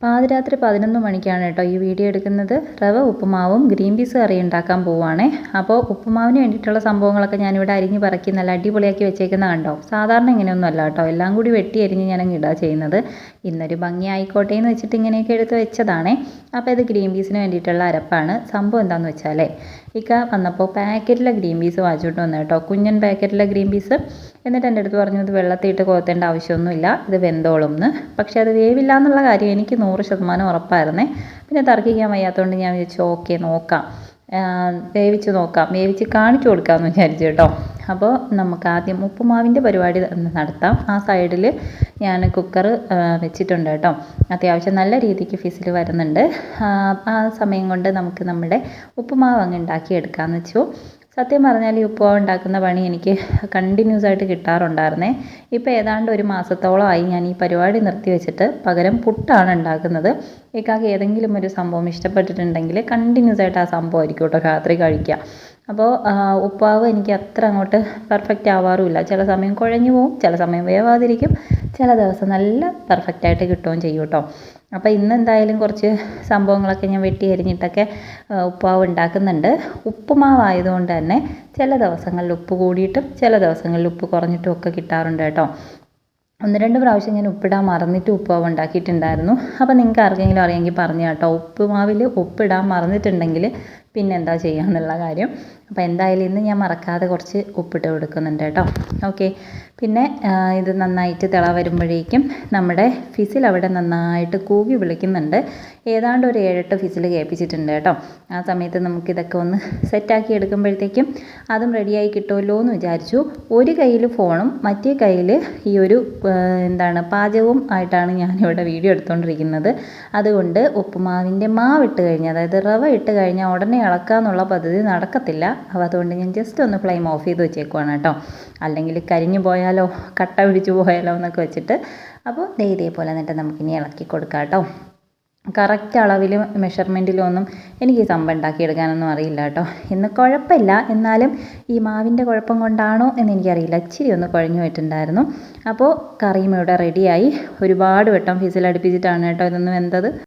പാതിരാത്രി 11 മണിക്കാണ് കേട്ടോ ഈ വീഡിയോ എടുക്കുന്നത്. റവ ഉപ്പുമാവും ഗ്രീൻ പീസ് കറി ഉണ്ടാക്കാൻ പോവുകയാണേ. അപ്പോൾ ഉപ്പുമാവിന് വേണ്ടിയിട്ടുള്ള സംഭവങ്ങളൊക്കെ ഞാനിവിടെ അരിഞ്ഞ് പറക്കി നല്ല അടിപൊളിയാക്കി വെച്ചേക്കുന്ന കണ്ടോ. സാധാരണ ഇങ്ങനെയൊന്നും അല്ല കേട്ടോ, എല്ലാം കൂടി വെട്ടി അരിഞ്ഞ് ഞാനങ്ങ് ഇടുക ചെയ്യുന്നത്. ഇന്നൊരു ഭംഗി ആയിക്കോട്ടെ എന്ന് വെച്ചിട്ട് ഇങ്ങനെയൊക്കെ എടുത്ത് വെച്ചതാണേ. അപ്പോൾ ഇത് ഗ്രീൻ പീസിന് വേണ്ടിയിട്ടുള്ള അരപ്പാണ്. സംഭവം എന്താണെന്ന് വെച്ചാലേ, ഇക്ക വന്നപ്പോൾ പാക്കറ്റിലെ ഗ്രീൻ പീസ് വാങ്ങിച്ചിട്ട് വന്നു കേട്ടോ, കുഞ്ഞൻ പാക്കറ്റിലെ ഗ്രീൻ പീസ്. എന്നിട്ട് എൻ്റെ അടുത്ത് പറഞ്ഞു ഇത് വെള്ളത്തിയിട്ട് കോത്തേണ്ട ആവശ്യമൊന്നുമില്ല, ഇത് വെന്തോളും എന്ന്. പക്ഷേ അത് വേവില്ല എന്നുള്ള കാര്യം എനിക്ക് 100% ഉറപ്പായിരുന്നേ. പിന്നെ തർക്കിക്കാൻ വയ്യാത്തതുകൊണ്ട് ഞാൻ വിചാരിച്ചു ഓക്കെ നോക്കാം, വേവിച്ച് നോക്കാം, വേവിച്ച് കാണിച്ചു കൊടുക്കാമെന്ന് വിചാരിച്ചു കേട്ടോ. അപ്പോൾ നമുക്ക് ആദ്യം ഉപ്പുമാവിൻ്റെ പരിപാടി നടത്താം. ആ സൈഡിൽ ഞാൻ കുക്കർ വെച്ചിട്ടുണ്ട് കേട്ടോ. അത്യാവശ്യം നല്ല രീതിക്ക് ഫിസിൽ വരുന്നുണ്ട്. ആ സമയം കൊണ്ട് നമുക്ക് നമ്മുടെ ഉപ്പുമാവ് അങ്ങ് ഉണ്ടാക്കിയെടുക്കാമെന്ന് വെച്ചു. സത്യം പറഞ്ഞാൽ ഈ ഉപ്പുമാവ് ഉണ്ടാക്കുന്ന പണി എനിക്ക് കണ്ടിന്യൂസ് ആയിട്ട് കിട്ടാറുണ്ടായിരുന്നേ. ഇപ്പോൾ ഏതാണ്ട് ഒരു മാസത്തോളമായി ഞാൻ ഈ പരിപാടി നിർത്തി വെച്ചിട്ട് പകരം പുട്ടാണ് ഉണ്ടാക്കുന്നത്. ഇക്കാക്ക് ഏതെങ്കിലും ഒരു സംഭവം ഇഷ്ടപ്പെട്ടിട്ടുണ്ടെങ്കിൽ കണ്ടിന്യൂസ് ആയിട്ട് ആ സംഭവമായിരിക്കും കേട്ടോ രാത്രി കഴിക്കുക. അപ്പോൾ ഉപ്പുമാവ് എനിക്ക് അത്ര അങ്ങോട്ട് പെർഫെക്റ്റ് ആവാറുമില്ല. ചില സമയം കുഴഞ്ഞു പോവും, ചില സമയം വേവാതിരിക്കും, ചില ദിവസം നല്ല പെർഫെക്റ്റായിട്ട് കിട്ടുകയും ചെയ്യും കേട്ടോ. അപ്പോൾ ഇന്ന് എന്തായാലും കുറച്ച് സംഭവങ്ങളൊക്കെ ഞാൻ വെട്ടി അരിഞ്ഞിട്ടൊക്കെ ഉപ്പുമാവ് ഉണ്ടാക്കുന്നുണ്ട്. ഉപ്പുമാവായതുകൊണ്ട് തന്നെ ചില ദിവസങ്ങളിൽ ഉപ്പ് കൂടിയിട്ടും ചില ദിവസങ്ങളിൽ ഉപ്പ് കുറഞ്ഞിട്ടും ഒക്കെ കിട്ടാറുണ്ട് കേട്ടോ. 1-2 പ്രാവശ്യം ഞാൻ ഉപ്പിടാൻ മറന്നിട്ട് ഉപ്പുമാവ് ഉണ്ടാക്കിയിട്ടുണ്ടായിരുന്നു. അപ്പോൾ നിങ്ങൾക്ക് ആർക്കെങ്കിലും അറിയാമെങ്കിൽ പറഞ്ഞു കേട്ടോ, ഉപ്പുമാവിൽ ഉപ്പിടാൻ മറന്നിട്ടുണ്ടെങ്കിൽ പിന്നെ എന്താ ചെയ്യുക എന്നുള്ള കാര്യം. അപ്പോൾ എന്തായാലും ഇന്ന് ഞാൻ മറക്കാതെ കുറച്ച് ഉപ്പിട്ട് കൊടുക്കുന്നുണ്ട് കേട്ടോ. ഓക്കെ, പിന്നെ ഇത് നന്നായിട്ട് തിള വരുമ്പോഴേക്കും നമ്മുടെ ഫിസിൽ അവിടെ നന്നായിട്ട് കൂവി വിളിക്കുന്നുണ്ട്. ഏതാണ്ട് ഒരു 7-8 ഫിസിൽ കേൾപ്പിച്ചിട്ടുണ്ട് കേട്ടോ. ആ സമയത്ത് നമുക്കിതൊക്കെ ഒന്ന് സെറ്റാക്കി എടുക്കുമ്പോഴത്തേക്കും അതും റെഡിയായി കിട്ടുമല്ലോ എന്ന് വിചാരിച്ചു. ഒരു കയ്യിൽ ഫോണും മറ്റേ കയ്യിൽ ഈ ഒരു പാചകവും ആയിട്ടാണ് ഞാനിവിടെ വീഡിയോ എടുത്തുകൊണ്ടിരിക്കുന്നത്. അതുകൊണ്ട് ഉപ്പുമാവിൻ്റെ മാവിട്ട് കഴിഞ്ഞാൽ, അതായത് റവ ഇട്ട് കഴിഞ്ഞാൽ ഉടനെ ഇളക്കുക എന്നുള്ള പദ്ധതി നടക്കത്തില്ല. അപ്പോൾ അതുകൊണ്ട് ഞാൻ ജസ്റ്റ് ഒന്ന് ഫ്ലെയിം ഓഫ് ചെയ്ത് വെച്ചേക്കുവാണ് കേട്ടോ. അല്ലെങ്കിൽ കരിഞ്ഞു പോയാലോ കട്ട പിടിച്ചു പോയാലോ എന്നൊക്കെ വെച്ചിട്ട്. അപ്പോൾ ഇതേപോലെ എന്നിട്ട് നമുക്കിനി ഇളക്കി കൊടുക്കാം കേട്ടോ. കറക്റ്റ് അളവിലും മെഷർമെൻറ്റിലും ഒന്നും എനിക്ക് ഈ സംഭവം ഉണ്ടാക്കിയെടുക്കാനൊന്നും അറിയില്ല കേട്ടോ. ഇന്ന് കുഴപ്പമില്ല, എന്നാലും ഈ മാവിൻ്റെ കുഴപ്പം കൊണ്ടാണോ എന്ന് എനിക്കറിയില്ല, ഇച്ചിരി ഒന്ന് കുഴഞ്ഞു പോയിട്ടുണ്ടായിരുന്നു. അപ്പോൾ കറിയും ഇവിടെ റെഡിയായി. ഒരുപാട് വട്ടം ഫിസിലടുപ്പിച്ചിട്ടാണ് കേട്ടോ ഇതൊന്ന് വെന്തത്.